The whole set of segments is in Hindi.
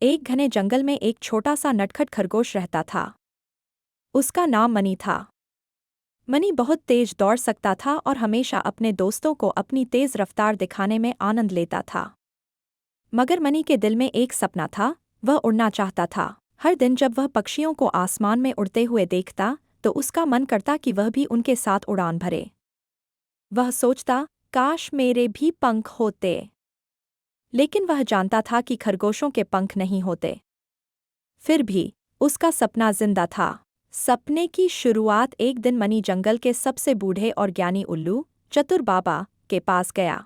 एक घने जंगल में एक छोटा सा नटखट खरगोश रहता था। उसका नाम मनी था। मनी बहुत तेज दौड़ सकता था और हमेशा अपने दोस्तों को अपनी तेज रफ्तार दिखाने में आनंद लेता था। मगर मनी के दिल में एक सपना था, वह उड़ना चाहता था। हर दिन जब वह पक्षियों को आसमान में उड़ते हुए देखता तो उसका मन करता कि वह भी उनके साथ उड़ान भरे। वह सोचता, काश मेरे भी पंख होते। लेकिन वह जानता था कि खरगोशों के पंख नहीं होते। फिर भी उसका सपना जिंदा था। सपने की शुरुआत एक दिन मनी जंगल के सबसे बूढ़े और ज्ञानी उल्लू चतुर बाबा के पास गया।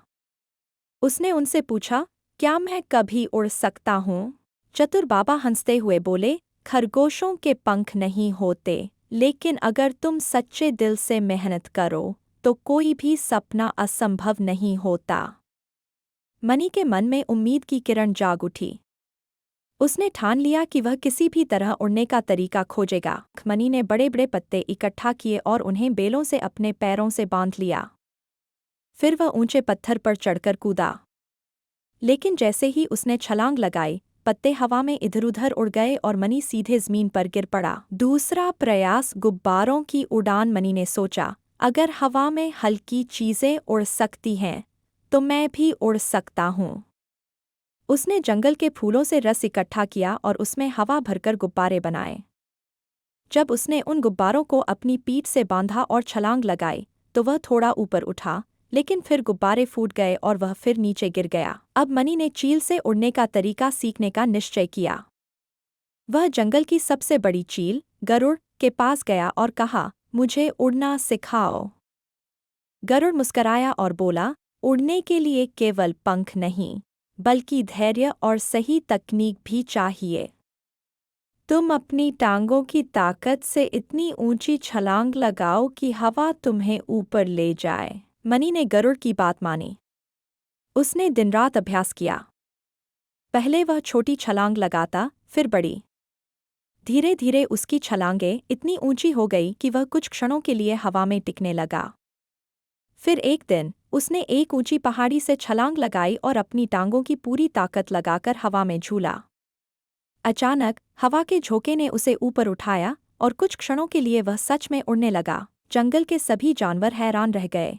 उसने उनसे पूछा, क्या मैं कभी उड़ सकता हूँ? चतुर बाबा हंसते हुए बोले, खरगोशों के पंख नहीं होते, लेकिन अगर तुम सच्चे दिल से मेहनत करो तो कोई भी सपना असंभव नहीं होता। मनी के मन में उम्मीद की किरण जाग उठी। उसने ठान लिया कि वह किसी भी तरह उड़ने का तरीका खोजेगा। मनी ने बड़े बड़े पत्ते इकट्ठा किए और उन्हें बेलों से अपने पैरों से बांध लिया। फिर वह ऊंचे पत्थर पर चढ़कर कूदा। लेकिन जैसे ही उसने छलांग लगाई, पत्ते हवा में इधर-उधर उड़ गए और मनी सीधे जमीन पर गिर पड़ा। दूसरा प्रयास गुब्बारों की उड़ान। मनी ने सोचा, अगर हवा में हल्की चीजें उड़ सकती हैं तो मैं भी उड़ सकता हूँ। उसने जंगल के फूलों से रस इकट्ठा किया और उसमें हवा भरकर गुब्बारे बनाए। जब उसने उन गुब्बारों को अपनी पीठ से बांधा और छलांग लगाई तो वह थोड़ा ऊपर उठा, लेकिन फिर गुब्बारे फूट गए और वह फिर नीचे गिर गया। अब मनी ने चील से उड़ने का तरीका सीखने का निश्चय किया। वह जंगल की सबसे बड़ी चील गरुड़ के पास गया और कहा, मुझे उड़ना सिखाओ। गरुड़ मुस्कराया और बोला, उड़ने के लिए केवल पंख नहीं बल्कि धैर्य और सही तकनीक भी चाहिए। तुम अपनी टांगों की ताकत से इतनी ऊंची छलांग लगाओ कि हवा तुम्हें ऊपर ले जाए। मनी ने गरुड़ की बात मानी। उसने दिन रात अभ्यास किया। पहले वह छोटी छलांग लगाता, फिर बड़ी। धीरे धीरे उसकी छलांगें इतनी ऊंची हो गई कि वह कुछ क्षणों के लिए हवा में टिकने लगा। फिर एक दिन उसने एक ऊंची पहाड़ी से छलांग लगाई और अपनी टांगों की पूरी ताकत लगाकर हवा में झूला। अचानक हवा के झोंके ने उसे ऊपर उठाया और कुछ क्षणों के लिए वह सच में उड़ने लगा। जंगल के सभी जानवर हैरान रह गए।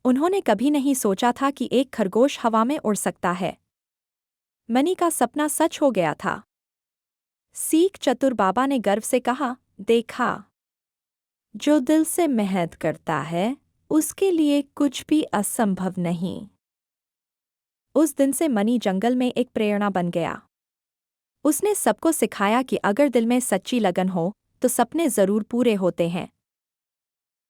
उन्होंने कभी नहीं सोचा था कि एक खरगोश हवा में उड़ सकता है। मनी का सपना सच हो गया था। सीख चतुर बाबा ने गर्व से कहा, देखा, जो दिल से मेहनत करता है उसके लिए कुछ भी असंभव नहीं। उस दिन से मनी जंगल में एक प्रेरणा बन गया। उसने सबको सिखाया कि अगर दिल में सच्ची लगन हो तो सपने जरूर पूरे होते हैं।